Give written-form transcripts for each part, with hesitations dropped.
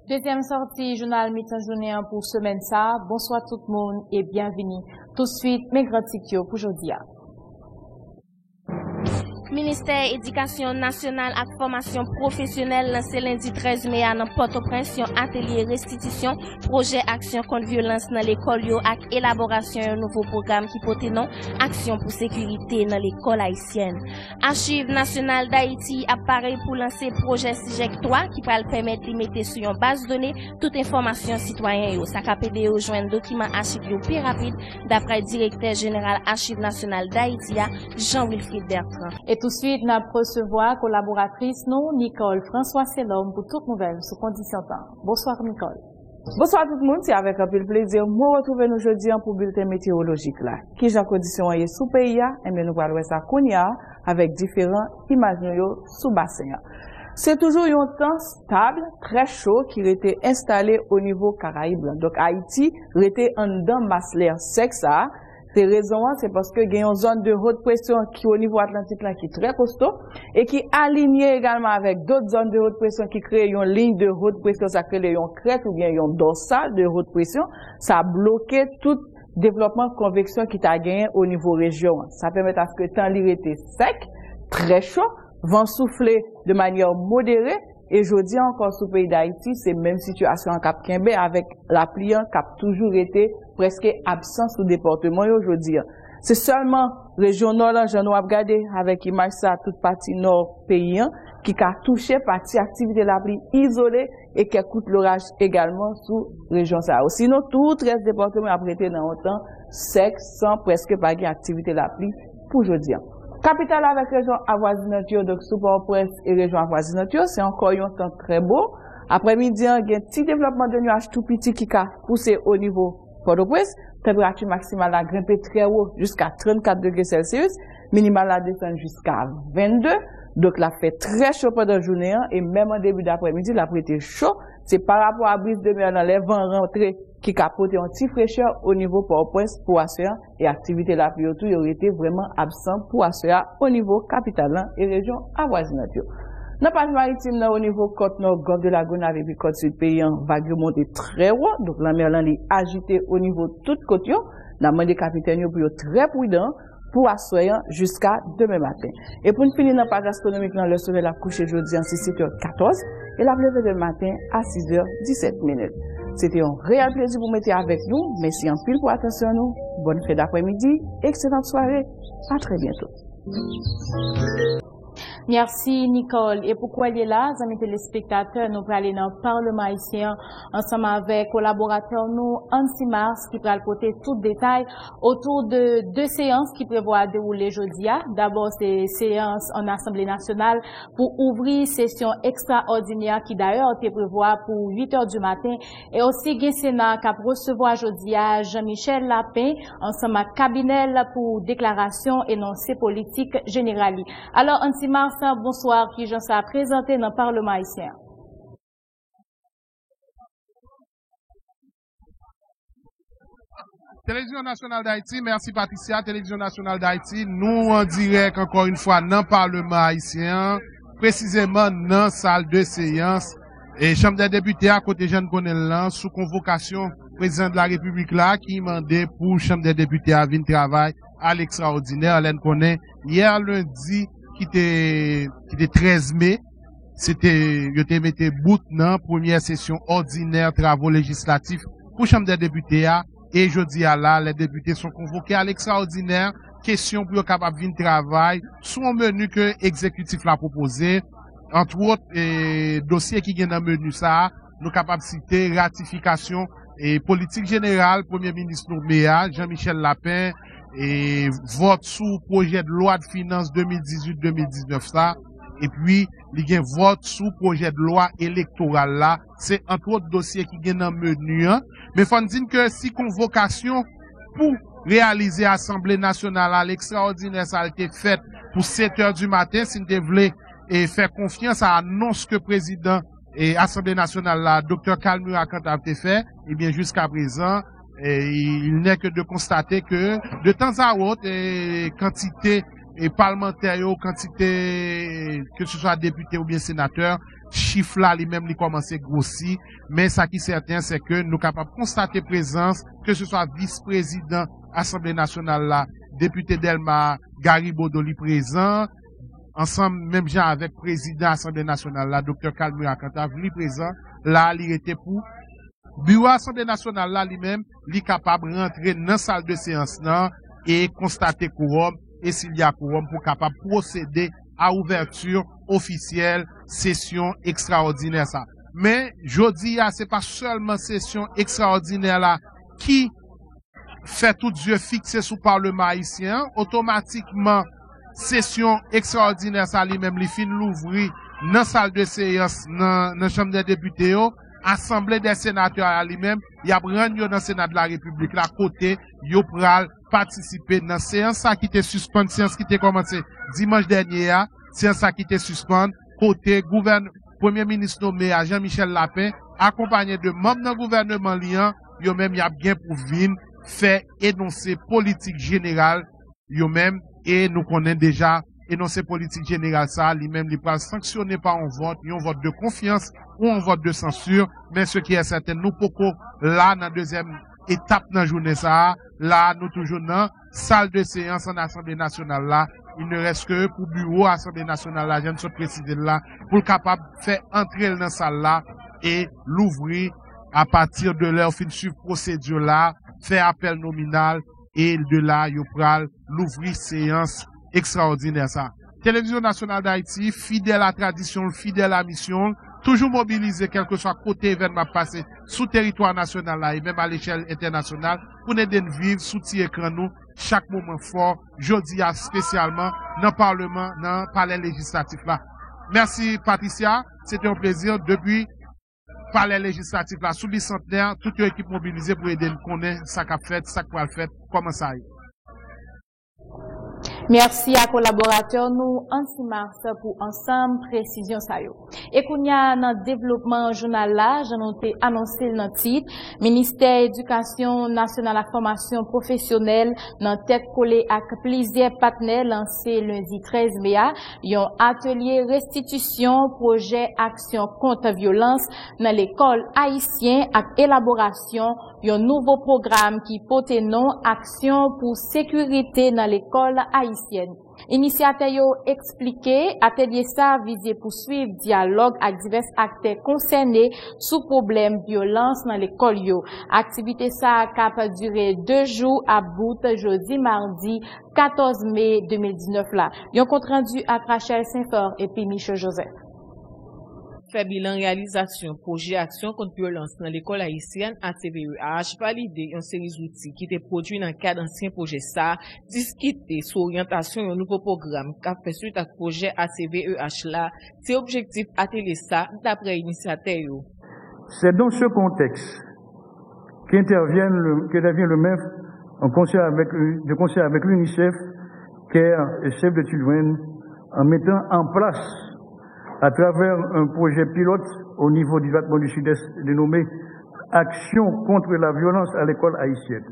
Deuxième sortie, journal mi-temps journée pour semaine ça. Bonsoir tout le monde et bienvenue. Tout de suite, mes grands titres pour aujourd'hui. Ministère éducation nationale et formation professionnelle lancé lundi 13 mai à Port-au-Prince un atelier restitution projet action contre violence dans l'école yo ak élaboration un nouveau programme qui porte nom action pour sécurité dans l'école haïtienne. Archives nationales d'Haïti apparaît pour lancer projet SIGEC 3 qui va le permettre de mettre sur une base de données toute information citoyen yo. Ça capable de rejoindre document archive yo plus rapide d'après le directeur général Archives nationales d'Haïti Jean-Wilfried Bertrand. Et tout de suite, nous recevoir collaboratrice nous, Nicole François Selom, pour toute nouvelle sous condition temps. Bonsoir Nicole. Bonsoir tout le monde, c'est avec un peu de plaisir. Nous retrouvons aujourd'hui pour bulletin météorologique là. Qui j'ai condition est sous pays et bien nous allons ça Kounia avec différents images sous bassin. C'est toujours un temps stable, très chaud qui était installé au niveau Caraïbes. Donc Haïti était en dedans masse l'air sec ça. C'est raison, c'est parce que il y a une zone de haute pression qui au niveau atlantique là qui est très costaud et qui est alignée également avec d'autres zones de haute pression qui créent une ligne de haute pression, ça crée une crête ou bien une dorsale de haute pression, ça a bloqué tout développement de convection qui t'a gagné au niveau région. Ça permet à ce que le temps était sec, très chaud, vent souffler de manière modérée. Et aujourd'hui encore sous pays d'Haïti, c'est même situation en Cap Kimbé avec la pluie qui a toujours été presque absent sous département aujourd'hui. C'est seulement région nord là, j'en ai regardé avec image ça toute partie nord pays qui a touché partie activité de la pluie isolée et qui écoute l'orage également sous région ça. Sinon tout le reste département a prêté dans un temps sec sans presque pas d'activité de la pluie pour aujourd'hui. Capitale avec région avoisinante, donc sous Port-au-Prince et région avoisinante, c'est encore un temps très beau. Après-midi, il y a un petit développement de nuages tout petit qui a poussé au niveau Port-au-Prince. Température maximale a grimpé très haut jusqu'à 34 degrés Celsius. Minimale a descendu jusqu'à 22. Donc, la fait très chaud pendant la journée et même en début d'après-midi, la été chaud. C'est par rapport à brise de mer dans les vents rentrés qui capote un petit fraîcheur au niveau Port-au-Prince pour assurer et activité la pluie autour, il aurait été vraiment absent pour assurer au niveau capitale et région avoisinante. Dans la page maritime, au niveau côte nord, golfe de la Gonave et puis côte sud paysan, vague monter très haut, donc la mer est agitée au niveau de toute côte. La main des capitaines pour être très prudent pour assurer jusqu'à demain matin. Et pour finir dans la page astronomique, le soleil a couché jeudi en 6h14 et la levée de matin à 6h17. C'était un réel plaisir pour mettre avec nous. Merci en pile pour attention à nous. Bonne fête d'après-midi. Excellente soirée. À très bientôt. Merci Nicole. Et pourquoi il est là, amis téléspectateurs, nous allons aller dans le Parlement haïtien ensemble avec collaborateurs nous, Ansi Mars, qui va porter tout détail autour de deux séances qui prévoient dérouler jeudi. D'abord, c'est séance en Assemblée nationale pour ouvrir session extraordinaire qui d'ailleurs été prévoit pour 8h du matin. Et aussi, le Sénat qui a recevoir jeudi Jean-Michel Lapin ensemble avec cabinet pour déclaration énoncée politique générale. Alors, Ansi Mars, bonsoir, qui j'en sais présenté dans le Parlement haïtien. Télévision nationale d'Haïti, merci Patricia. Télévision nationale d'Haïti, nous en direct encore une fois dans le Parlement haïtien, précisément dans la salle de séance. Et Chambre des députés à côté Jean Connell sous convocation président de la République là qui demandait pour Chambre des députés à venir travailler à l'extraordinaire. Alain connaît hier lundi qui était 13 mai, c'était, je te mettais bout dans première session ordinaire travaux législatifs pour Chambre des députés et jeudi à là, les députés sont convoqués à l'extraordinaire, question pour être capable de travail, sur un menu que l'exécutif l'a proposé, entre autres, dossiers qui viennent dans le menu ça, nous capables de citer ratification et politique générale, Premier ministre Nouméa, Jean-Michel Lapin, et vote sous projet de loi de finances 2018-2019 ça, et puis il y a vote sous projet de loi électorale là, c'est entre autres dossiers qui viennent dans le menu, mais faut dire que si convocation pour réaliser l'Assemblée nationale à l'extraordinaire ça a été faite pour 7h du matin, si nous voulons et faire confiance à l'annonce que le président et Assemblée nationale là, Dr. Kalmura quand a été fait, et bien jusqu'à présent, il n'est que de constater que de temps à autre, quantité et parlementaires, quantité, que ce soit député ou bien sénateur, chiffre là, lui-même, il commence à grossir. Mais ça qui est certain, c'est que nous sommes capables de constater présence, que ce soit vice-président Assemblée nationale là, député Delma, Garibodo, li présent, ensemble, même gens avec président Assemblée nationale là, Dr. Kalmu Akanta, li présent, là, il était pour bureau Assemblée nationale là, lui-même, il est capable de rentrer dans la salle de séance là, et constater quorum, et s'il y a quorum, pour capable procéder à ouverture officielle, session extraordinaire ça. Mais, je dis, c'est pas seulement session extraordinaire là, qui fait tout yeux fixé sous Parlement haïtien, automatiquement, session extraordinaire ça lui-même, li fin l'ouvrir dans la salle de séance, dans la chambre des députés, Assemblée des sénateurs à lui-même, il y a rendu dans le Sénat de la République, là, côté, il pral participer dans la séance qui était suspendue, séance qui était commencé dimanche dernier, séance qui était suspendue, côté Premier ministre nommé à Jean-Michel Lapin, accompagné de membres du gouvernement liant, yo même y a bien pour venir faire énoncer politique générale, yo même, et nous connaissons déjà énoncer politique générale ça, lui-même, il va sanctionner par un vote de confiance ou un vote de censure, mais ce qui est certain, nous pouvons là, dans la deuxième étape dans la journée ça, là, nous toujours dans salle de séance en Assemblée nationale là, il ne reste que pour bureau Assemblée nationale là, je ne sais préciser là, pour capable de faire entrer dans la salle là et l'ouvrir à partir de leur fin suivre procédure là, faire appel nominal et de là, il pral l'ouvrir séance extraordinaire ça. Télévision nationale d'Haïti, fidèle à la tradition, fidèle à la mission, toujours mobilisé quel que soit côté événement passé sous territoire national là et même à l'échelle internationale pour nous aider à vivre sous écran nous chaque moment fort, jeudi spécialement dans le Parlement, dans le palais législatif là. Merci Patricia, c'était un plaisir depuis palais législatif là sous bicentenaire, toute l'équipe mobilisée pour aider nous connaître ça qu'a fait, ça qu'a fait, comment ça y est. Merci à collaborateurs nous Ansi Mars pour ensemble précision ça yo. Et qu'on y a dans développement journal là, j'en ai annoncé le titre ministère éducation nationale à formation professionnelle dans tête collée avec plusieurs partenaires lancé lundi 13 mai un atelier restitution projet action contre violence dans l'école haïtienne avec élaboration un nouveau programme qui porte nom action pour sécurité dans l'école haïtienne. Initiateur yo expliqué, atelier ça visé poursuivre dialogue avec divers acteurs concernés sous problème violence dans l'école yo. Activité ça cap durer 2 jours à bout jeudi mardi 14 mai 2019 là. Yon compte rendu à Rachel Saint-Fort et puis Michel Joseph. Fait bilan réalisation projet action contre violence dans l'école haïtienne ACVEH validé une série d'outils qui étaient produits dans le cadre d'ancien projet ça discuter sur orientation d'un nouveau programme qu'a fait suite à projet ACVEH là c'est objectif atelier ça d'après initiateur. C'est dans ce contexte qu'intervient le MEF en concert avec l'UNICEF, CARE et Save the Children en mettant en place à travers un projet pilote au niveau du département du Sud-Est dénommé Action contre la violence à l'école haïtienne.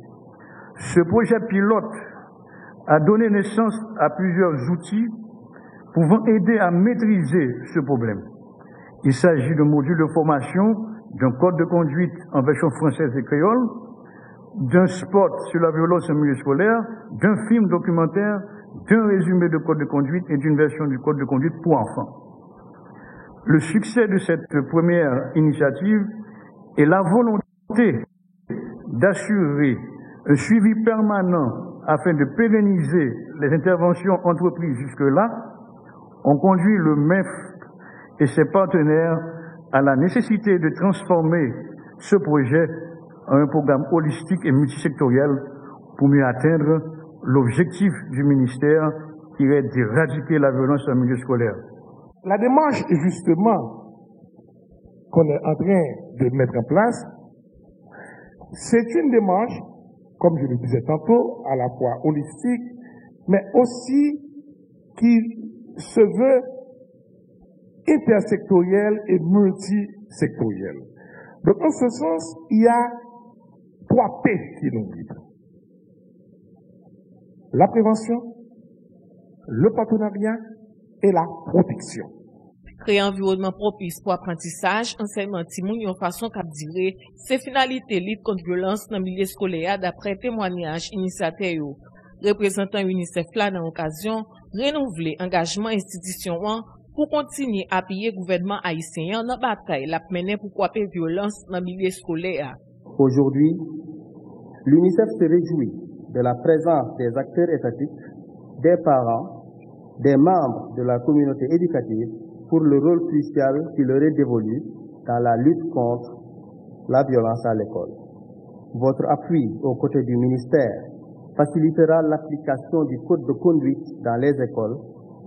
Ce projet pilote a donné naissance à plusieurs outils pouvant aider à maîtriser ce problème. Il s'agit de modules de formation, d'un code de conduite en version française et créole, d'un spot sur la violence en milieu scolaire, d'un film documentaire, d'un résumé de code de conduite et d'une version du code de conduite pour enfants. Le succès de cette première initiative est la volonté d'assurer un suivi permanent afin de pérenniser les interventions entreprises jusque-là. On conduit le MEF et ses partenaires à la nécessité de transformer ce projet en un programme holistique et multisectoriel pour mieux atteindre l'objectif du ministère qui est d'éradiquer la violence en milieu scolaire. La démarche, justement, qu'on est en train de mettre en place, c'est une démarche, comme je le disais tantôt, à la fois holistique, mais aussi qui se veut intersectorielle et multisectorielle. Donc, en ce sens, il y a 3 P qui nous guident. La prévention, le partenariat et la protection. Créer un environnement propice pour apprentissage, enseignement timoun yon façon cap dire, c'est finalité lutte contre violence dans le milieu scolaire d'après témoignage initiateur yo. Représentant UNICEF là dans l'occasion, renouveler engagement institution pour continuer à appuyer gouvernement haïtien dans la bataille la mener pour couper violence dans le milieu scolaire. Aujourd'hui, l'UNICEF se réjouit de la présence des acteurs étatiques, des parents, des membres de la communauté éducative pour le rôle crucial qui leur est dévolu dans la lutte contre la violence à l'école. Votre appui aux côtés du ministère facilitera l'application du code de conduite dans les écoles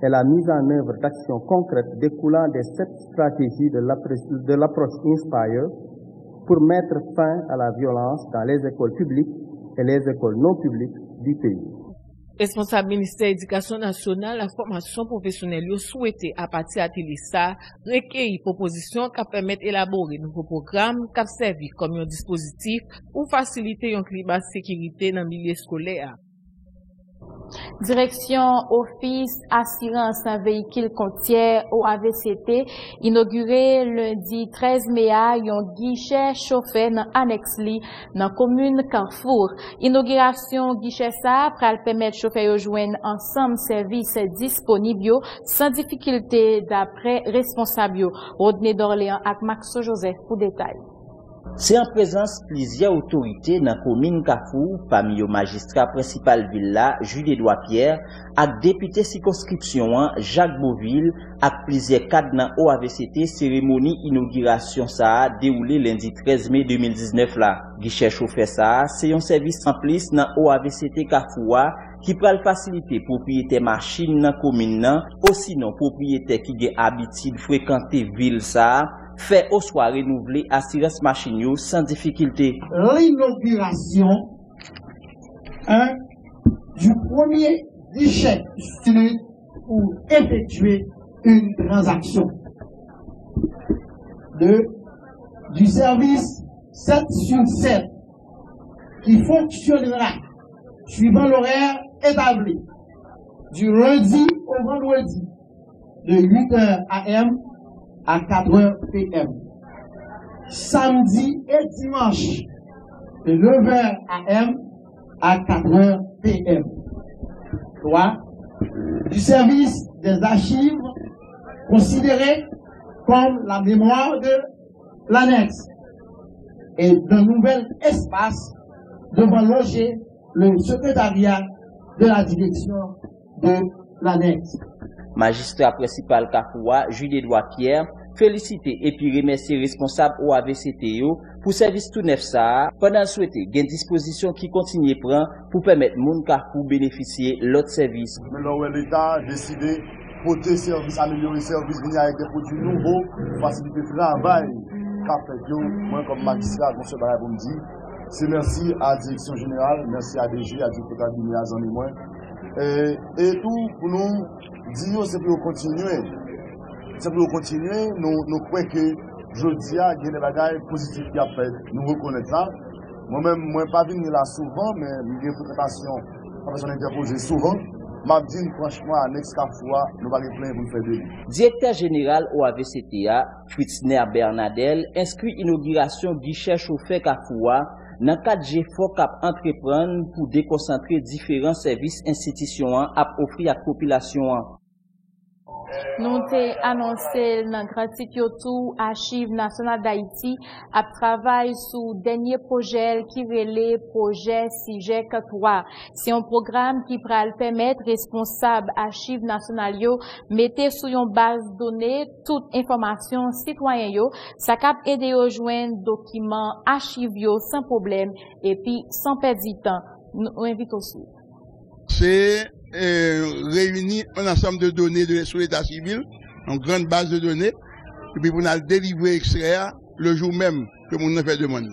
et la mise en œuvre d'actions concrètes découlant des 7 stratégies de l'approche Inspire pour mettre fin à la violence dans les écoles publiques et les écoles non publiques du pays. Responsable ministère de l'Éducation nationale, la formation professionnelle, yo souhaité à partir de Télésar, recueillir propositions qui permettent d'élaborer de nouveaux programmes qui servent comme un dispositif pour faciliter un climat de sécurité dans le milieu scolaire. Direction Office Assurance un véhicule côtier au AVCT inauguré lundi 13 mai à un guichet chauffé dans annexe li dans commune Carrefour. Inauguration guichet ça pour permettre chauffeur de joindre ensemble services disponibles sans difficulté d'après responsable Rodney d'Orléans avec Max Joseph pour détail. C'est en présence plusieurs autorités dans la commune Carrefour, parmi le magistrat principal Villa, Jules-Édouard Pierre, avec député circonscription Jacques Beauville, avec plusieurs cadres dans OAVCT, cérémonie inauguration ça a déroulé lundi 13 mai 2019 là. Guichet chauffeur ça, c'est un service en plus dans OAVCT Carrefour qui peut faciliter propriétaire machine dans commune aussi non propriétaire qui a habitude fréquenter ville ça. Fait au soir renouveler assurance machine sans difficulté. L'inauguration du premier guichet pour effectuer une transaction. Du service 7/7 qui fonctionnera suivant l'horaire établi du lundi au vendredi de 8h AM à 4h PM. Samedi et dimanche de 9h AM à 4h PM. 3. Du service des archives considéré comme la mémoire de l'annexe et d'un nouvel espace devant loger le secrétariat de la direction de l'annexe. Magistrat principal Kafoua, Jules-Édouard Pierre, féliciter et puis remercier responsable au AVCTO pour service tout neuf ça, pendant souhaiter gain disposition qui continue prendre pour permettre moun Kafou bénéficier l'autre service. Maintenant, l'État a décidé porter service, améliorer service, venir avec des produits nouveaux, faciliter le travail qu'a fait moi comme magistrat, comme ce bagage pour me dire. C'est merci à la direction générale, merci à DG, à directeur cabinet, à Zan et moi. Et tout pour nous dire, c'est pour continuer. C'est pour continuer, nous croyons que jeudi, il y a des bagages positifs qui a fait. Nous reconnaissons ça. Moi-même, je ne suis pas venu là souvent, mais j'ai une fréquentation professionnelle interposée souvent. Je dis franchement, à next fois, nous allons plein pour faire de lui. Directeur général au AVCTA, Fritzner Bernadel, inscrit inauguration guichet chauffeur Kafoua dans 4G fort cap entreprendre pour déconcentrer différents services institutionnels à offrir à la population. Nous avons annoncé dans gratitude tout Archives nationales d'Haïti à travailler sur le dernier projet qui est le projet CIGEC 3. C'est un programme qui pourra permettre responsables Archives nationales de mettre sur une base de données toute information citoyenne. Ça cap aider à joindre documents archives sans problème et puis sans perdre du temps. Nous invitons aussi. C'est réunir un ensemble de données sur l'état civil, une grande base de données, et puis on a délivré extrait le jour même que mon fait demande.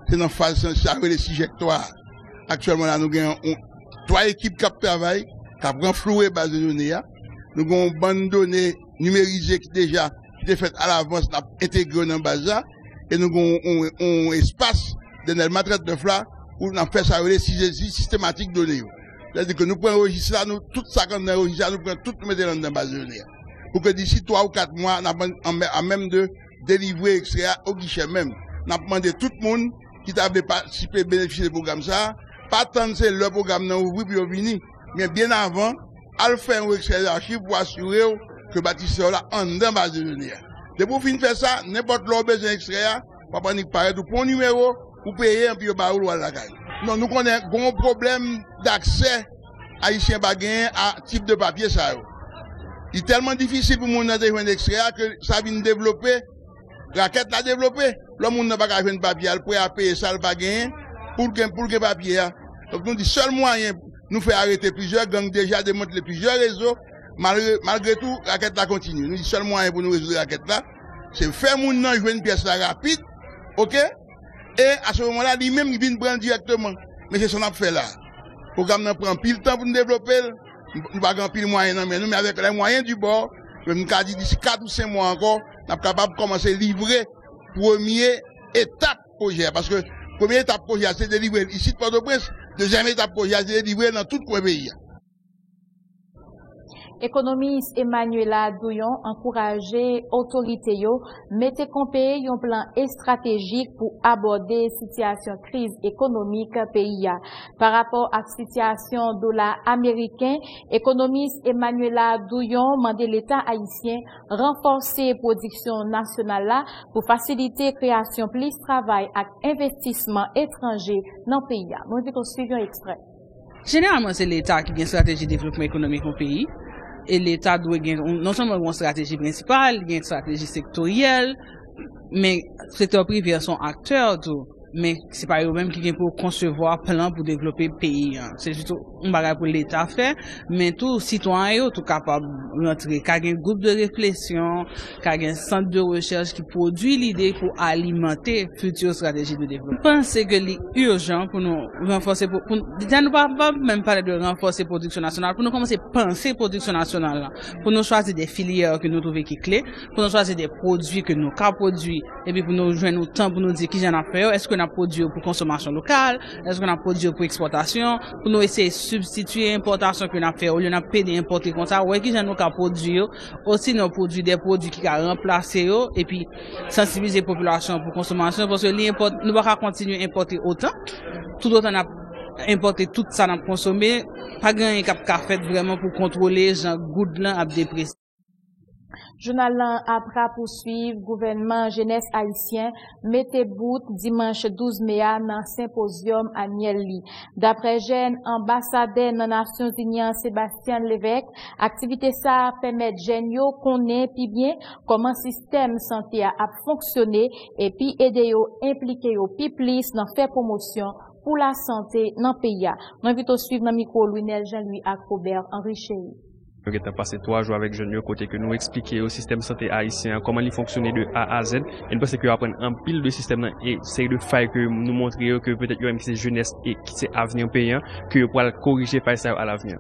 C'est dans la phase ça les CIGEC 3. Actuellement, là, nous avons 3 équipes qui travaillent, qui ont renfloué la base de données. Nous avons une bande de données numérisée qui déjà été faite à l'avance, intégrée dans la base, et nous avons un espace dans le matériel de FLA où on a fait ça les systématiques de données. C'est-à-dire que nous prenons registre là, nous, tout ça qu'on a registre là, nous prenons tout, nous mettons dans la base de données. Pour que d'ici 3 ou 4 mois, on a même de délivrer extrait au guichet même. On a demandé tout le monde qui t'a participé, bénéficier du programme ça, pas attendre c'est le programme non ouvert puis venir, mais bien avant, à le faire un extrait d'archives pour assurer que le bâtisseur là en dans la base de données. De pour finir faire ça, n'importe l'autre besoin d'extrait, pas panique pareil, tout pour numéro, pour payer un peu barou à la caille. Non, nous connaissons un gros problème d'accès haïtien baguin à type de papier ça. Il est tellement difficile pour mon de jouer d'extrait que ça vient développer. La quête l'a développé. Le monde n'a pas qu'à faire un papier, il peut payer ça le baguin pour que papier. Donc nous dit seul moyen nous faire arrêter plusieurs gangs déjà démanteler plusieurs réseaux. Malgré tout, la quête là continue. Nous dit seul moyen pour nous résoudre la quête là, c'est faire mon nom jouer une pièce là rapide, ok? Et à ce moment-là, lui-même il vient prendre directement. Mais c'est ce qu'on a fait là. Le programme n'a prend pile temps pour nous développer. Nous n'avons pas pile moyen, mais avec les moyens du bord, nous avons dit d'ici 4 ou 5 mois encore, nous sommes capables de commencer à livrer première étape projet. Parce que première étape projet, c'est de livrer ici de Port-au-Prince. Deuxième étape projet, c'est de livrer dans tout le pays. Économiste Emmanuela Douillon encourageait autorités yo mettez compé un plan stratégique pour aborder situation crise économique pays. Par rapport à situation dollar américain, économiste Emmanuela Douillon demandait l'État haïtien renforcer production nationale là pour faciliter création plus travail et investissement étranger dans le pays. Nous invitons suivre un extrait. Généralement, c'est l'État qui a une stratégie de développement économique au pays. Et l'État doit gagner non seulement une stratégie principale, une stratégie sectorielle, mais le secteur privé sont acteurs tout. Mais c'est pas eux-mêmes qui viennent pour concevoir plan pour développer le pays. C'est juste un bagage pour l'État faire, mais tout citoyen tout capable rentrer, qu'il y ait un groupe de réflexion, qu'il y ait un centre de recherche qui produit l'idée pour alimenter future stratégie de développement. Je pense que l'urgent pour nous renforcer, nous pas même parler de renforcer production nationale, pour nous commencer à penser production nationale là, pour nous choisir des filières que nous trouvons qui clés, pour nous choisir des produits que nous avons produits, et puis pour nous joindre nous temps pour nous dire qui j'en a fait, est-ce qu'on a produit pour consommation locale, est-ce qu'on a produit pour exportation, pour nous essayer de substituer l'importation qu'on a fait, au lieu de payer d'importer comme ça, ouais, qui j'en a produit, aussi nous produit des produits qui ont remplacé, et puis sensibiliser la population pour consommation, parce que nous ne pouvons pas continuer à importer autant, tout autant a importer tout ça à consommer, pas grand qui a fait vraiment pour contrôler les gens good là à déprécier. Journal après poursuivre gouvernement jeunesse haïtien mettez bout dimanche 12 mai dans symposium à Nielli. D'après jeune ambassadeur dans Nations Unies Sébastien Lévesque, activité ça permet jeunes yo connaître puis bien comment système santé a fonctionné et puis aider yo impliquer yo puis plus dans faire promotion pour la santé dans pays. Nous invitons suivre dans micro Louinel Jean-Louis à Robert Henri Chéri. Nous avons passé 3 jours avec jeunes côté que nous expliquer au système santé haïtien comment il fonctionne de A à Z. Et nous pensons que apprendre un pile de système et c'est de faille que nous montrer que peut-être même qui c'est jeunesse et qui c'est avenir payant que pour corriger faille ça à l'avenir.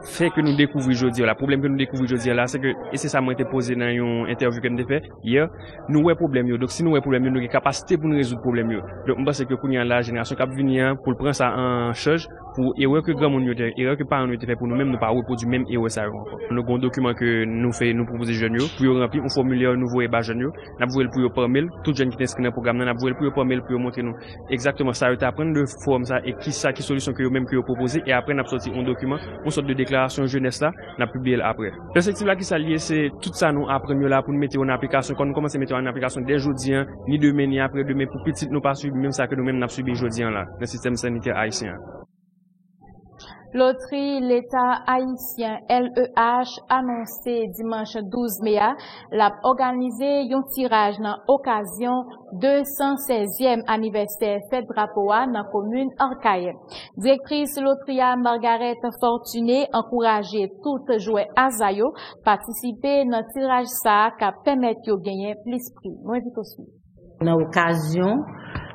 Fait que nous découvrons aujourd'hui, le problème que nous découvrons aujourd'hui là, c'est que, et c'est ça m'a été posé dans une interview que nous avons fait hier, nous avons problème. Donc si nous avons problème, nous avons capacité pour nous résoudre le problème. Donc je pense que la génération qui a venir pour prendre ça en charge, pour erreur que grand monde erreur que parents nous fait pour nous-mêmes, nous pas reproduire même erreur ça encore. Nous avons un document que nous proposons jeunes pour remplir un formulaire nouveau et bas jeunes, nous avons pour par mail, tout jeune qui est inscrit dans le programme, nous avons pour par mail pour montrer nous exactement ça, apprendre de forme ça et qui solution que même que proposé et après nous avons sorti un document, une sorte de déclaration jeunesse là, n'a publié après. L'objectif là qui s'allie, c'est tout ça nous apprendre là pour nous mettre en application, quand nous commençons à mettre en application dès aujourd'hui, ni demain ni après demain pour petit nous pas subir même ça que nous-mêmes n'a subi aujourd'hui là, dans le système sanitaire haïtien. Loterie l'État haïtien LEH annoncé dimanche 12 mai l'a organisé un tirage dans occasion 216e anniversaire fête drapeau dans la commune Orcaille. Directrice Loteria Margaret Fortuné encouragé tout joueur azayo participer dans tirage ça qui permet de gagner plus prix. Nous invitons aussi. Dans l'occasion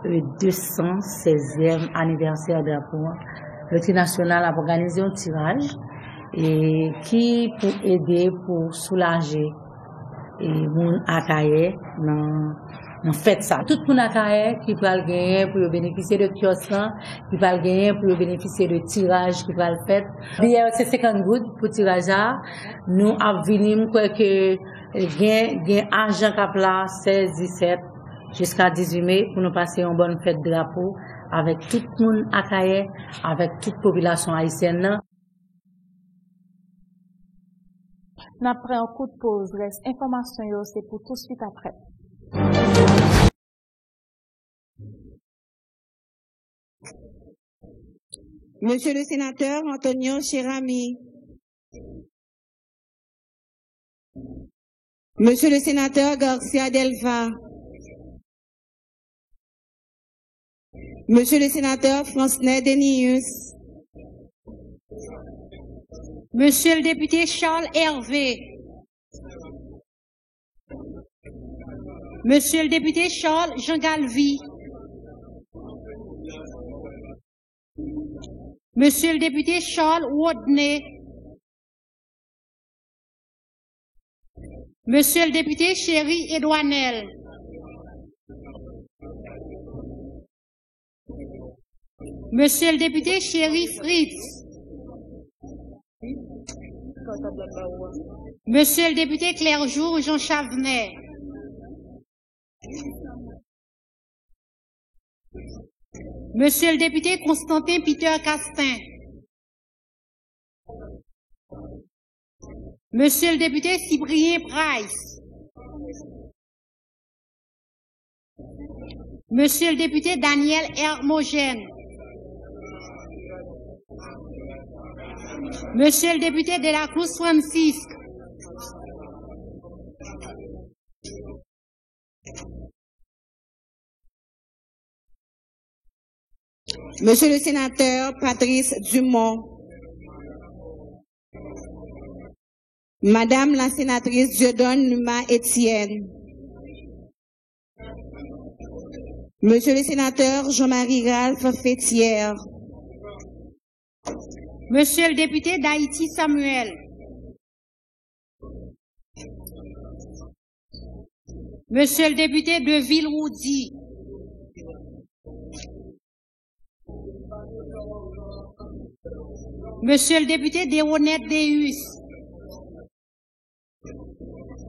216e anniversaire drapeau Loterie nationale a organisé un tirage et qui pour aider, pour soulager et mon akaye dans nous faisons ça. Tout le monde a qui peut le gagner pour bénéficier de kiosque, qui peut le gagner pour bénéficier de tirage qui peut le faire. Hier, c'est 50 gouttes pour tirage. Nous avons venu quoi que gain argent cap là 16, 17 jusqu'à 18 mai pour nous passer une bonne fête de drapeau avec tout le monde à Kaye, avec toute la population haïtienne. Après un coup de pause, reste information, c'est pour tout de suite après. Monsieur le sénateur Antonio Cherami. Monsieur le sénateur Garcia Delva. Monsieur le sénateur Francenet Denius. Monsieur le député Charles Hervé. Monsieur le député Charles Jean Galvi. Monsieur le député Charles Wodney. Monsieur le député Chéri Edouanel. Monsieur le député Chéri Fritz. Monsieur le député Clairjour Jean Chavenet. Monsieur le député Constantin Peter Castin. Monsieur le député Cyprien Price. Monsieur le député Daniel Hermogène. Monsieur le député de la Cruz Francisque. Monsieur le sénateur Patrice Dumont. Madame la sénatrice Dieudonne Numa Étienne. Monsieur le sénateur Jean-Marie Ralph Fétière. Monsieur le député d'Haïti Samuel. Monsieur le député de Ville-Roudy. Monsieur le député d'Eronette Deus.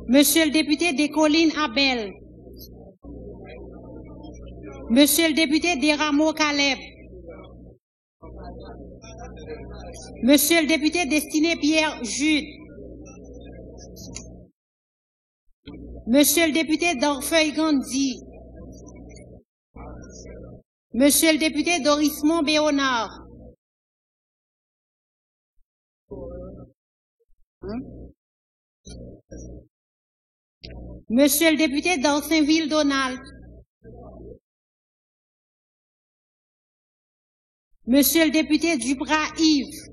Monsieur le député des Collines Abel. Monsieur le député des Rameaux Caleb. Monsieur le député Destiné Pierre Jude. Monsieur le député d'Orfeuille Gandhi. Monsieur le député Dorismont Béonard. Monsieur le député d'Ancinville Donald. Monsieur le député Duprat Yves.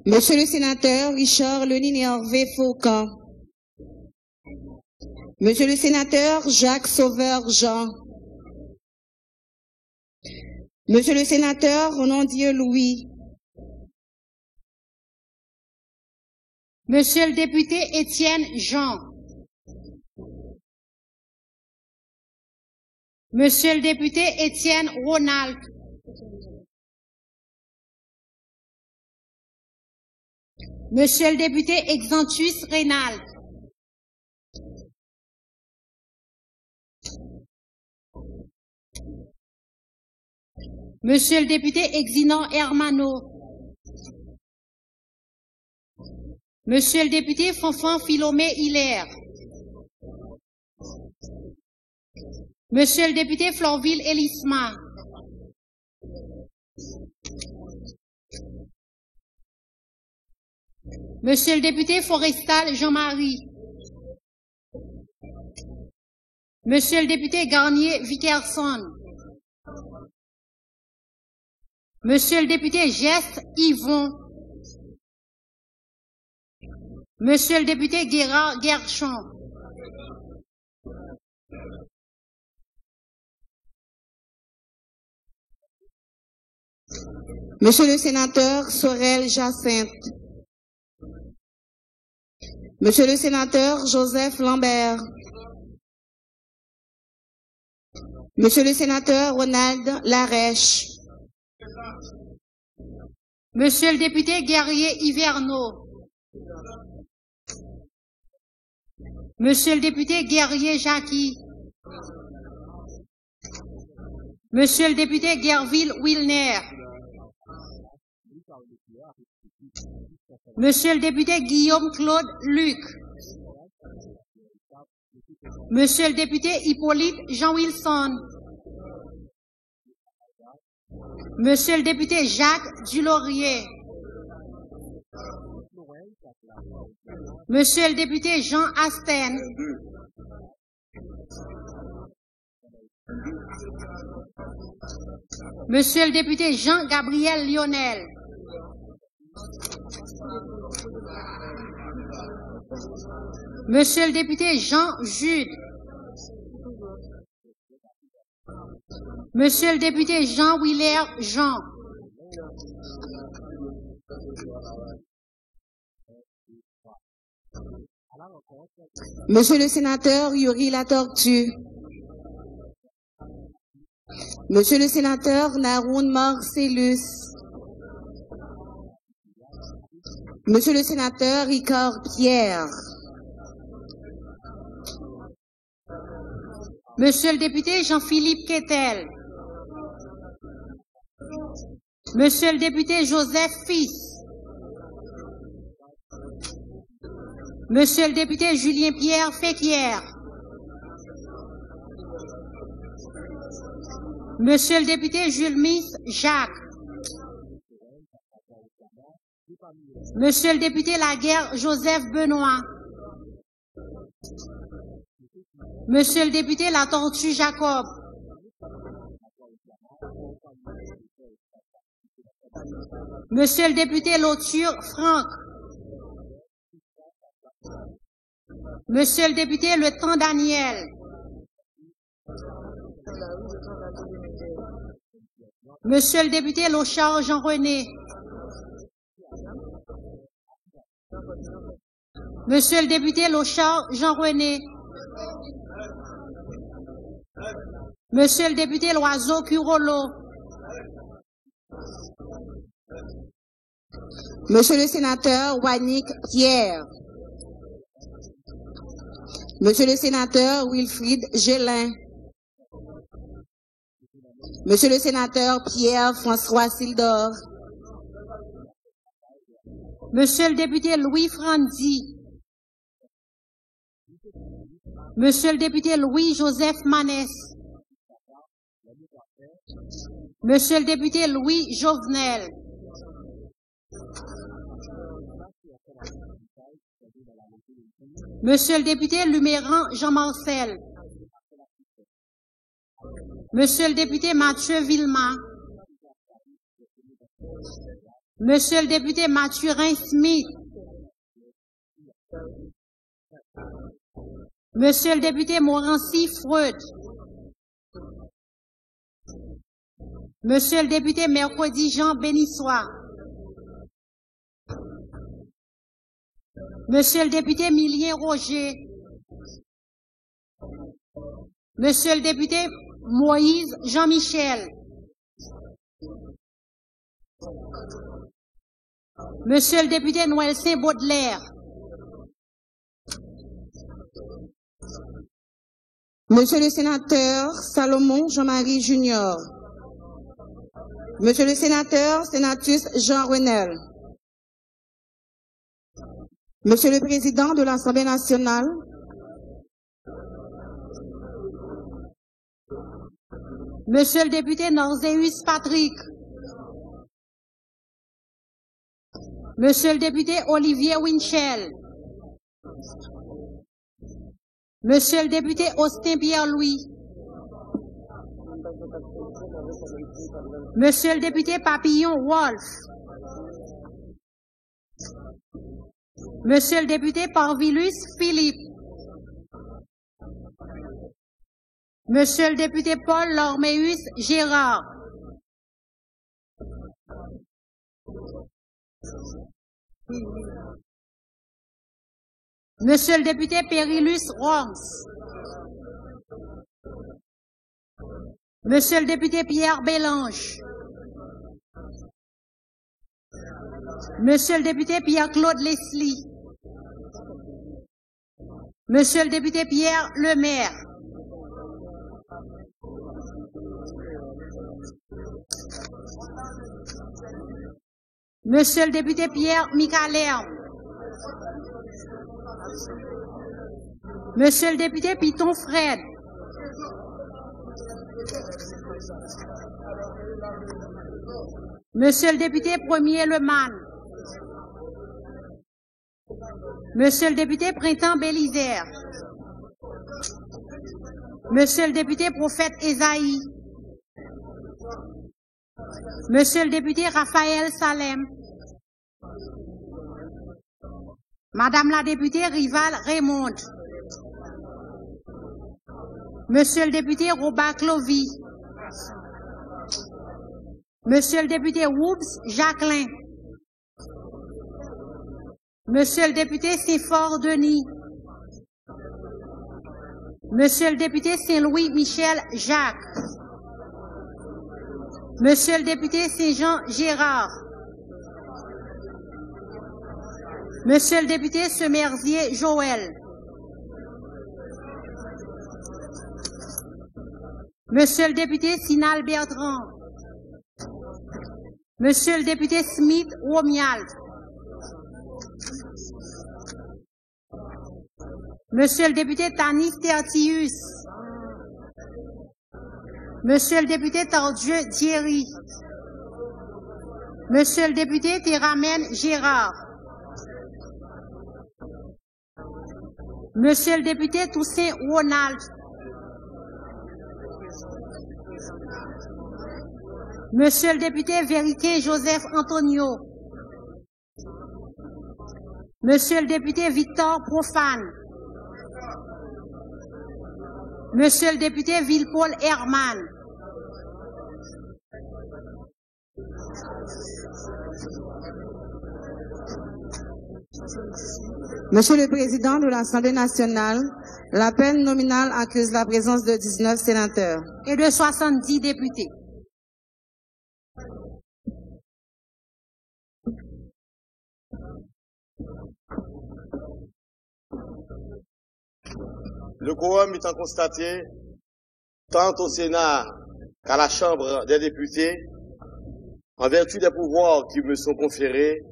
Monsieur le sénateur Richard Lenine Hervé Faucan. Monsieur le sénateur Jacques Sauveur Jean. Monsieur le sénateur Renondieu Louis. Monsieur le député Étienne Jean. Monsieur le député Étienne Ronald. Monsieur le député Exantus Reynald. Monsieur le député Exinon Hermano. Monsieur le député Fonfon Philomé Hilaire. Monsieur le député Florville Elisma. Monsieur le député Forestal Jean-Marie. Monsieur le député Garnier Vickerson. Monsieur le député Geste Yvon. Monsieur le député Guérard Guerchon. Monsieur le sénateur Sorel Jacinthe. Monsieur le sénateur Joseph Lambert. Monsieur le sénateur Ronald Larèche. Monsieur le député Guerrier Hiverneau. Monsieur le député Guerrier Jackie. Monsieur le député Guerville Wilner. Monsieur le député Guillaume Claude Luc. Monsieur le député Hippolyte Jean Wilson. Monsieur le député Jacques Dulaurier. Monsieur le député Jean Asten. Monsieur le député Jean-Gabriel Lionel. Monsieur le député Jean Jude. Monsieur le député Jean Willer Jean. Monsieur le sénateur Yuri Latortue. Monsieur le sénateur Naroun Marcellus. Monsieur le sénateur Ricard Pierre. Monsieur le député Jean-Philippe Quetel. Monsieur le député Joseph Fils. Monsieur le député Julien Pierre Féquière. Monsieur le député Jules Miss Jacques. Monsieur le député Laguerre Joseph Benoît. Monsieur le député La Tortue Jacob. Monsieur le député Lauture Franck. Monsieur le député Le Temps Daniel. Monsieur le député Lochard Jean-René. Monsieur le député Lochard Jean-René. Monsieur le député Loiseau Curolo. Monsieur le sénateur Wannick Pierre. Monsieur le sénateur Wilfried Gélin. Monsieur le sénateur Pierre-François Sildor. Monsieur le député Louis Frandy. Monsieur le député Louis-Joseph Manès. Monsieur le député Louis Jovenel. Monsieur le député Luméran Jean-Marcel. Monsieur le député Mathieu Villemain. Monsieur le député Mathurin Smith. Monsieur le député Morancy Freud. Monsieur le député Mercredi Jean Bénissois. Monsieur le député Milien Roger. Monsieur le député Moïse Jean-Michel. Monsieur le député Noël Saint-Baudelaire. Monsieur le sénateur Salomon Jean-Marie Junior. Monsieur le sénateur Sénatus Jean Renel. Monsieur le président de l'Assemblée nationale. Monsieur le député Norzéus Patrick. Monsieur le député Olivier Winchell. Monsieur le député Austin Pierre-Louis. Monsieur le député Papillon Wolf. Monsieur le député Parvilus Philippe. Monsieur le député Paul Lorméus Gérard. Monsieur le député Perilus Rongs. Monsieur le député Pierre Bélange. Monsieur le député Pierre-Claude Leslie. Monsieur le député Pierre Lemaire. Monsieur le député Pierre Micalem. Monsieur le député Piton Fred. Monsieur le député Premier Leman. Monsieur le député Printemps Bélisère. Monsieur le député Prophète Esaïe. Monsieur le député Raphaël Salem. Madame la députée Rival Raymond. Monsieur le député Robert Clovy. Monsieur le député Woods Jacqueline. Monsieur le député Saint-Fort Denis. Monsieur le député Saint-Louis Michel Jacques. Monsieur le député Saint-Jean Gérard. Monsieur le député Semerzier Joël. Monsieur le député Sinal Bertrand. Monsieur le député Smith Romial. Monsieur le député Tanis Tertius. Monsieur le député Tordieu Thierry. Monsieur le député Théramène Gérard. Monsieur le député Toussaint Ronald. Monsieur le député Vériquin Joseph Antonio. Monsieur le député Victor Profane. Monsieur le député Villepaul Herman. Monsieur le Président de l'Assemblée nationale, l'appel nominal accuse la présence de 19 sénateurs et de 70 députés. Le quorum étant constaté, tant au Sénat qu'à la Chambre des députés, en vertu des pouvoirs qui me sont conférés,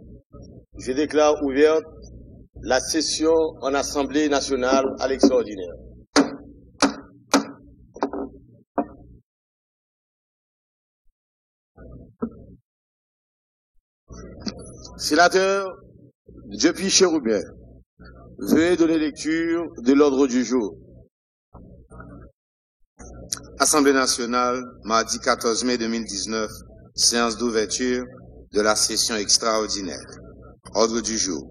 je déclare ouverte la session en Assemblée nationale à l'extraordinaire. Sénateur Dupuis Chérubin, veuillez donner lecture de l'ordre du jour. Assemblée nationale, mardi 14 mai 2019, séance d'ouverture de la session extraordinaire. Ordre du jour.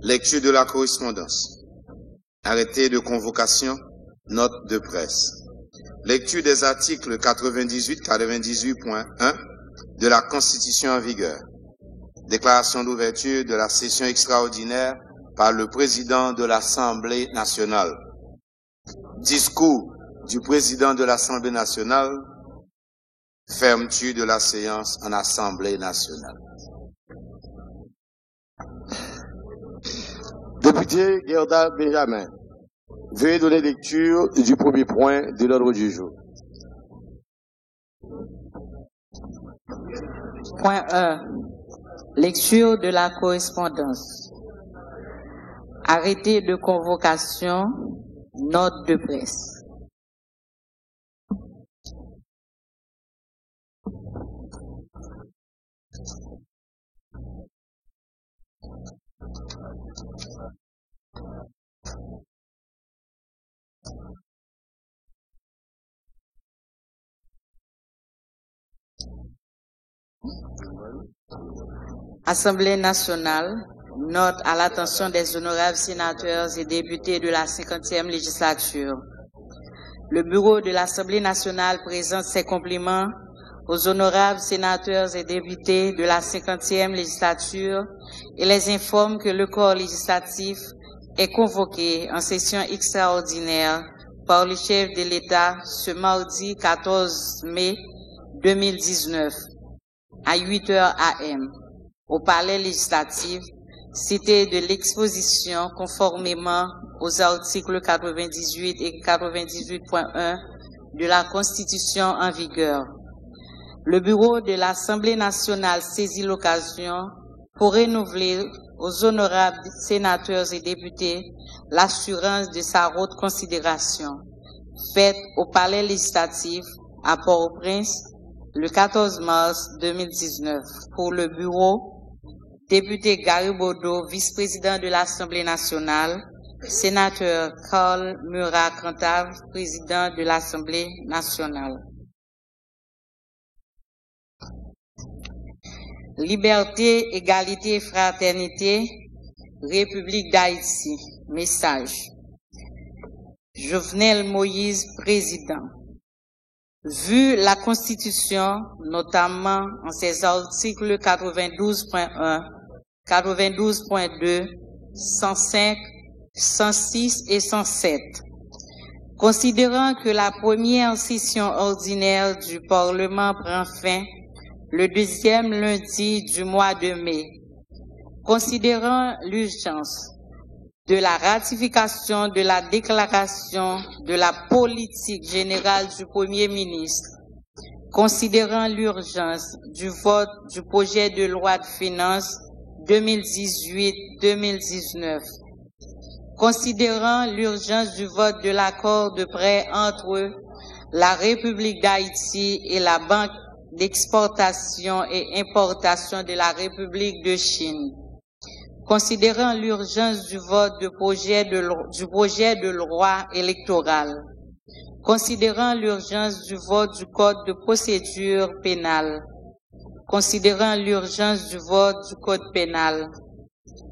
Lecture de la correspondance. Arrêté de convocation, note de presse. Lecture des articles 98.1 de la Constitution en vigueur. Déclaration d'ouverture de la session extraordinaire par le président de l'Assemblée nationale. Discours du président de l'Assemblée nationale. Fermeture de la séance en Assemblée nationale. Député Gerda Benjamin, veuillez donner lecture du premier point de l'ordre du jour. Point 1. Lecture de la correspondance. Arrêté de convocation, note de presse. Assemblée nationale, note à l'attention des honorables sénateurs et députés de la 50e législature. Le bureau de l'Assemblée nationale présente ses compliments aux honorables sénateurs et députés de la 50e législature et les informe que le corps législatif est convoquée en session extraordinaire par le chef de l'État ce mardi 14 mai 2019 à 8h AM au Palais législatif, cité de l'exposition conformément aux articles 98 et 98.1 de la Constitution en vigueur. Le bureau de l'Assemblée nationale saisit l'occasion pour renouveler aux honorables sénateurs et députés l'assurance de sa haute considération, faite au Palais législatif à Port-au-Prince le 14 mars 2019. Pour le bureau, député Garibodo, vice-président de l'Assemblée nationale, sénateur Karl Murat-Cantave, président de l'Assemblée nationale. Liberté, égalité, fraternité, République d'Haïti. Message. Jovenel Moïse, président. Vu la Constitution, notamment en ses articles 92.1, 92.2, 105, 106 et 107, considérant que la première session ordinaire du Parlement prend fin le deuxième lundi du mois de mai, considérant l'urgence de la ratification de la déclaration de la politique générale du Premier ministre, considérant l'urgence du vote du projet de loi de finances 2018-2019, considérant l'urgence du vote de l'accord de prêt entre la République d'Haïti et la Banque d'exportation et importation de la République de Chine, considérant l'urgence du vote du projet de loi électoral, considérant l'urgence du vote du Code de procédure pénale, considérant l'urgence du vote du Code pénal,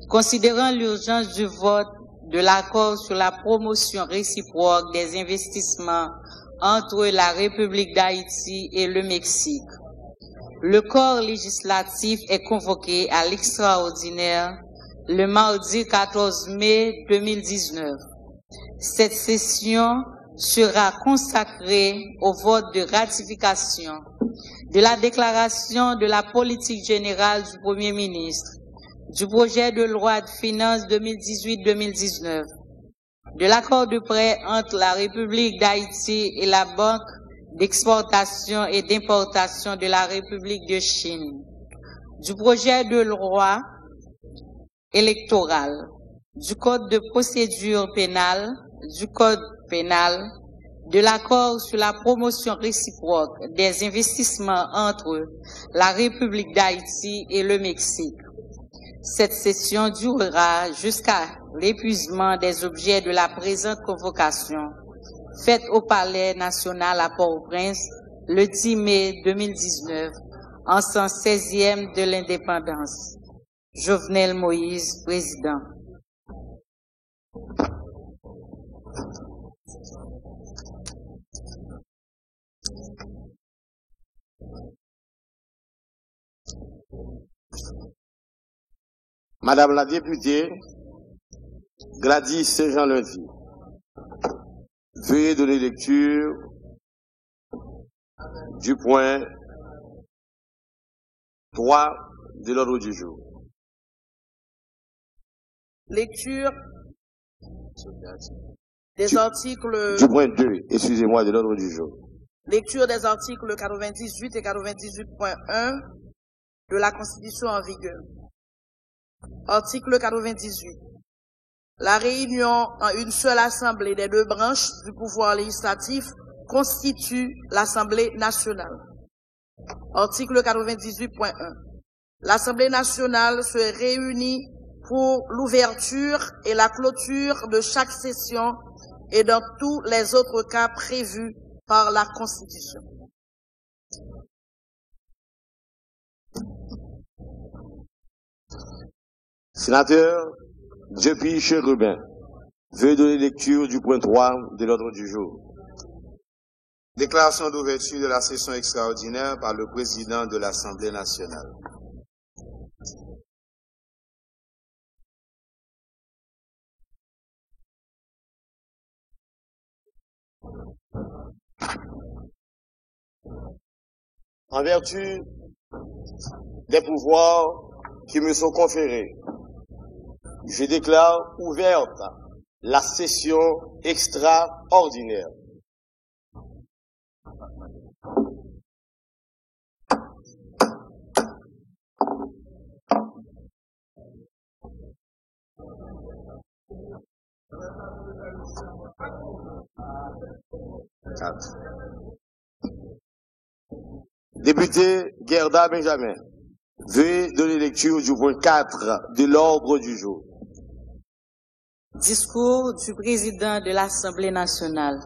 considérant l'urgence du vote de l'accord sur la promotion réciproque des investissements entre la République d'Haïti et le Mexique. Le corps législatif est convoqué à l'extraordinaire le mardi 14 mai 2019. Cette session sera consacrée au vote de ratification de la déclaration de la politique générale du Premier ministre, du projet de loi de finances 2018-2019, de l'accord de prêt entre la République d'Haïti et la Banque d'exportation et d'importation de la République de Chine, du projet de loi électoral, du Code de procédure pénale, du Code pénal, de l'accord sur la promotion réciproque des investissements entre la République d'Haïti et le Mexique. Cette session durera jusqu'à l'épuisement des objets de la présente convocation, faite au Palais national à Port-au-Prince le 10 mai 2019, en 116e de l'indépendance. Jovenel Moïse, président. Madame la députée Gladys Saint-Jean-Lundi, veuillez donner lecture du point 3 de l'ordre du jour. Lecture des articles... Du point 2, excusez-moi, de l'ordre du jour. Lecture des articles 98 et 98.1 de la Constitution en vigueur. Article 98. La réunion en une seule assemblée des deux branches du pouvoir législatif constitue l'Assemblée nationale. Article 98.1. L'Assemblée nationale se réunit pour l'ouverture et la clôture de chaque session et dans tous les autres cas prévus par la Constitution. Sénateur Dupuis Chérubin, veuillez donner lecture du point 3 de l'ordre du jour. Déclaration d'ouverture de la session extraordinaire par le président de l'Assemblée nationale. en vertu des pouvoirs qui me sont conférés, je déclare ouverte la session extraordinaire. Député Gerda Benjamin, veuillez donner lecture du point 4 de l'ordre du jour. Discours du président de l'Assemblée nationale.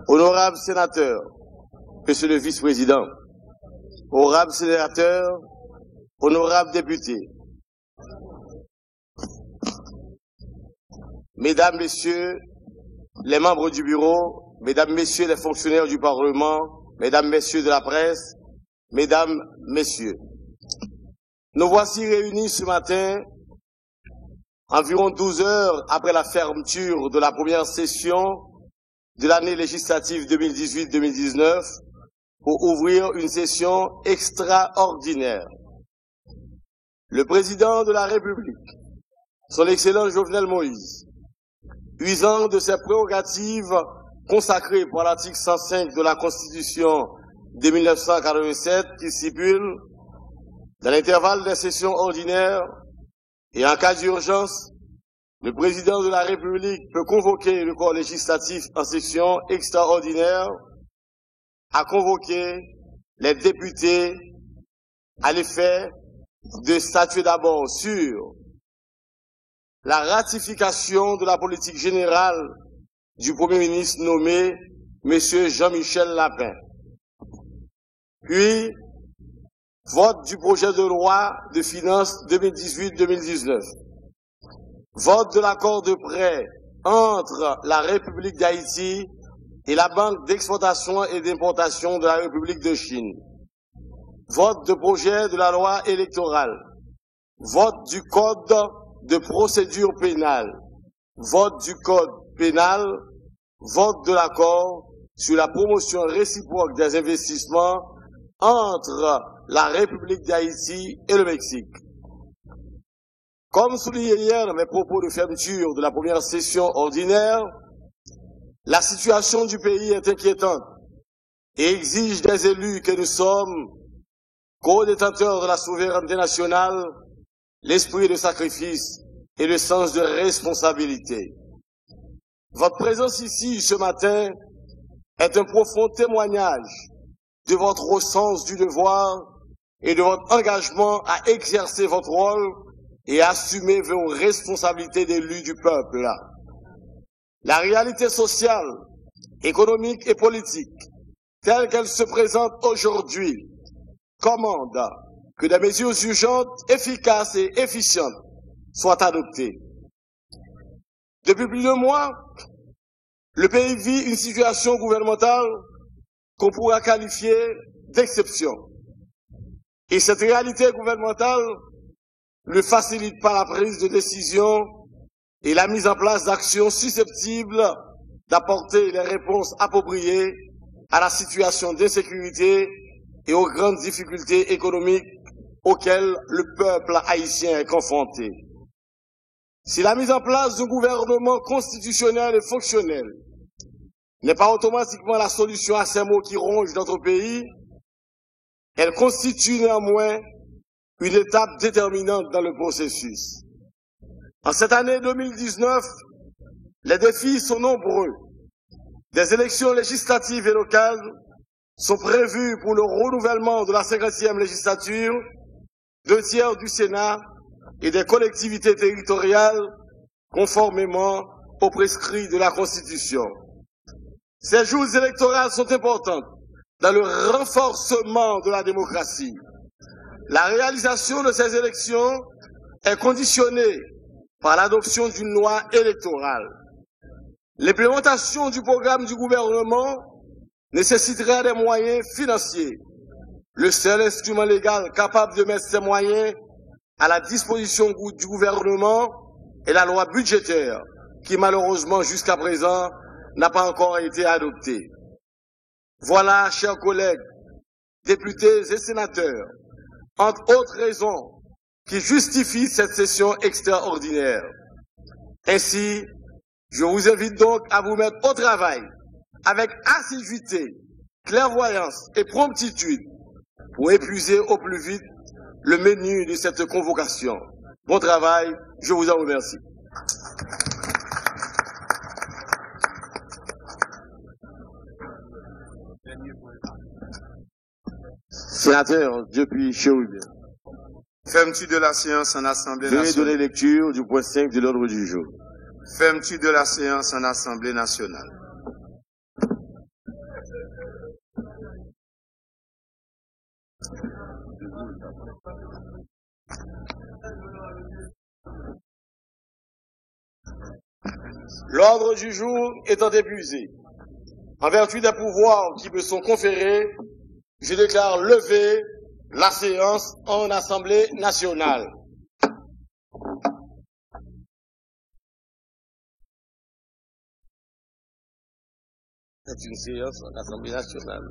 Honorable sénateur, monsieur le vice-président, honorable sénateur, honorable député, mesdames, messieurs les membres du bureau, mesdames, messieurs les fonctionnaires du Parlement, mesdames, messieurs de la presse, mesdames, messieurs, nous voici réunis ce matin, environ 12 heures après la fermeture de la première session de l'année législative 2018-2019 pour ouvrir une session extraordinaire. Le président de la République, son excellent Jovenel Moïse, usant de ses prérogatives consacrées par l'article 105 de la Constitution de 1987 qui stipule, dans l'intervalle des sessions ordinaires et en cas d'urgence, le président de la République peut convoquer le corps législatif en session extraordinaire à convoquer les députés à l'effet de statuer d'abord sur la ratification de la politique générale du Premier ministre nommé M. Jean-Michel Lapin, puis vote du projet de loi de finances 2018-2019, vote de l'accord de prêt entre la République d'Haïti et la Banque d'exportation et d'importation de la République de Chine, vote de projet de la loi électorale, vote du code de procédure pénale, vote du code pénal, vote de l'accord sur la promotion réciproque des investissements entre la République d'Haïti et le Mexique. Comme souligné hier dans mes propos de fermeture de la première session ordinaire, la situation du pays est inquiétante et exige des élus que nous sommes, co-détenteurs de la souveraineté nationale, l'esprit de sacrifice et le sens de responsabilité. Votre présence ici ce matin est un profond témoignage de votre sens du devoir et de votre engagement à exercer votre rôle et à assumer vos responsabilités d'élus du peuple. La réalité sociale, économique et politique, telle qu'elle se présente aujourd'hui, commande que des mesures urgentes, efficaces et efficientes soient adoptées. Depuis plus de mois, le pays vit une situation gouvernementale qu'on pourra qualifier d'exception. Et cette réalité gouvernementale ne facilite pas la prise de décision et la mise en place d'actions susceptibles d'apporter les réponses appropriées à la situation d'insécurité et aux grandes difficultés économiques auxquelles le peuple haïtien est confronté. Si la mise en place d'un gouvernement constitutionnel et fonctionnel n'est pas automatiquement la solution à ces maux qui rongent notre pays, elle constitue néanmoins une étape déterminante dans le processus. En cette année 2019, les défis sont nombreux. Des élections législatives et locales sont prévues pour le renouvellement de la 50e législature, 2 tiers du Sénat et des collectivités territoriales conformément aux prescrits de la Constitution. Ces jours électoraux sont importants dans le renforcement de la démocratie. La réalisation de ces élections est conditionnée par l'adoption d'une loi électorale. L'implémentation du programme du gouvernement nécessitera des moyens financiers le seul instrument légal capable de mettre ces moyens à la disposition du gouvernement est la loi budgétaire, qui malheureusement jusqu'à présent n'a pas encore été adoptée. Voilà, chers collègues, députés et sénateurs, entre autres raisons qui justifient cette session extraordinaire. Ainsi, je vous invite donc à vous mettre au travail avec assiduité, clairvoyance et promptitude pour épuiser au plus vite le menu de cette convocation. Bon travail, je vous en remercie. Sénateur, depuis Chéoubien. Fermeture de la séance en Assemblée Veuillez nationale. donner lecture du point 5 de l'ordre du jour. Fermeture de la séance en Assemblée nationale. L'ordre du jour étant épuisé, en vertu des pouvoirs qui me sont conférés, je déclare levée la séance en Assemblée nationale. C'est une séance en Assemblée nationale.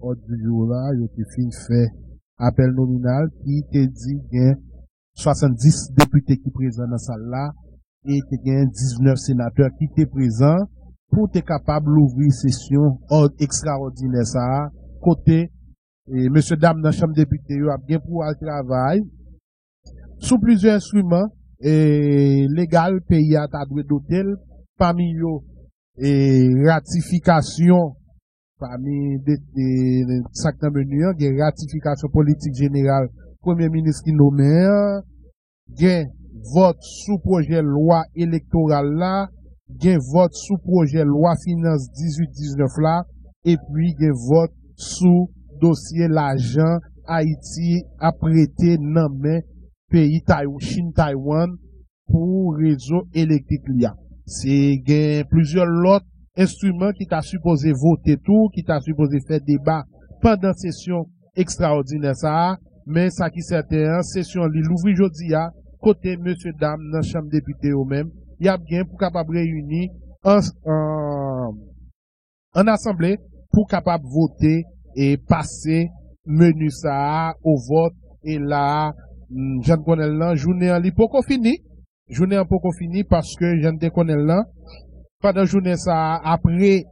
Ordre du jour là, il a fin fait appel nominal qui te dit qu'il y a 70 députés qui sont présents dans la salle là et qu'il y a 19 sénateurs qui sont présents pour être capable d'ouvrir session extraordinaire ça côté et monsieur dame dans la chambre députés a bien pour le travail sous plusieurs instruments et légal pays a doué d'hôtel parmi eux et ratification parmi des sacs de menu, il y a ratification politique générale, premier ministre qui nomme, il y a vote sous projet loi électoral là, il y a vote sous projet loi finance 18-19 là, et puis il y a vote sous dossier l'argent Haïti a prêté dans main pays Chine Taïwan pour réseau électrique là. C'est plusieurs lots instrument qui t'a supposé voter tout, qui t'a supposé faire débat pendant session extraordinaire ça, mais ça qui certain, session li l'ouvri jodi a, côté monsieur dame dans chambre député ou même, il y a bien pour capable réunir en assemblée pour capable voter et passer menu ça au vote et là, je ne connais là, journée en li pas fini, journée en pas fini parce que je ne connais là, pendant journée ça, après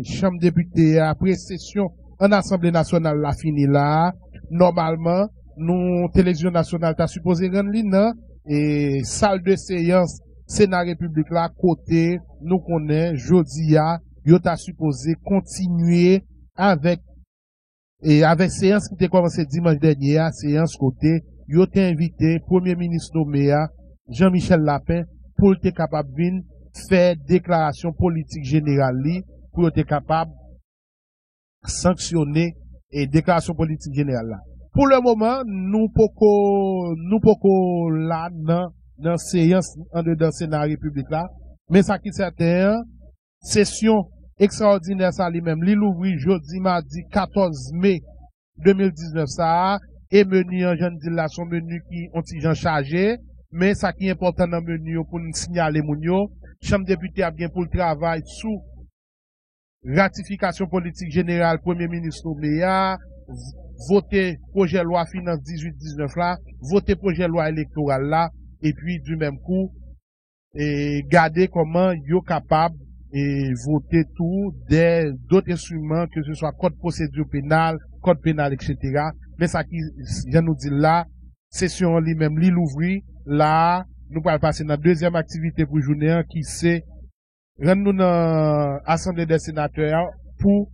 chambre député, après session en Assemblée nationale la fini là, normalement, nous, télévision nationale, t'as supposé rendre l'INA, et salle de séance, Sénat République là, côté, nous connaît, jodi a, yo t'a supposé continuer avec séance qui était commencé dimanche dernier, séance côté, yo t'a invité, Premier ministre nommé, Jean-Michel Lapin, pour être capable de faire déclaration politique générale pour être capable de sanctionner et déclaration politique générale là. Pour le moment, nous pouvons là dans séance en dedans Sénat République là, mais ça qui est certain, session extraordinaire ça lui-même, l'ouvri jeudi mardi 14 mai 2019 ça, et menu en jeune dit là son menu qui ont gens chargé. Mais ça qui est important dans le menu pour nous signaler mounio, chambre député a bien pour le travail sous ratification politique générale, premier ministre Ouméa, voter projet loi finance 18-19 là, voter projet loi électoral là, et puis du même coup, et garder comment yo capable et voter tout d'autres instruments, que ce soit code procédure pénale, code pénal, etc. Mais ça qui, je nous dis là, session lui-même, l'ouvri, là, nous allons passer dans la deuxième activité pour journée qui c'est rendre nous dans l'Assemblée des sénateurs pour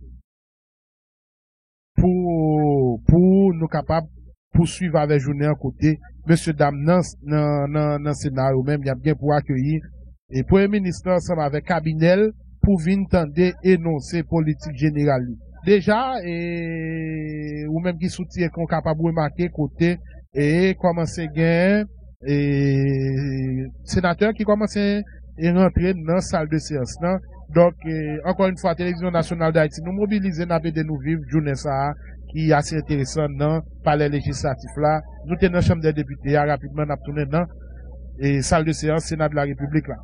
nous capables poursuivre avec journée à côté. Monsieur Dame, dans le Sénat, même, il y a bien pour accueillir et Premier ministre ensemble avec Cabinel pour venir tenter énoncer politique générale. Déjà, ou même qui soutient qu'on capable de remarquer côté et commencer gain sénateurs qui commencent à rentrer dans la salle de séance. Donc, encore une fois, Télévision nationale d'Haïti, nous mobilisons de nous vivre journée ça, qui est assez intéressant dans le palais législatif là. Nous sommes dans la Chambre des députés, rapidement, nous sommes dans la salle de séance Sénat de la République là.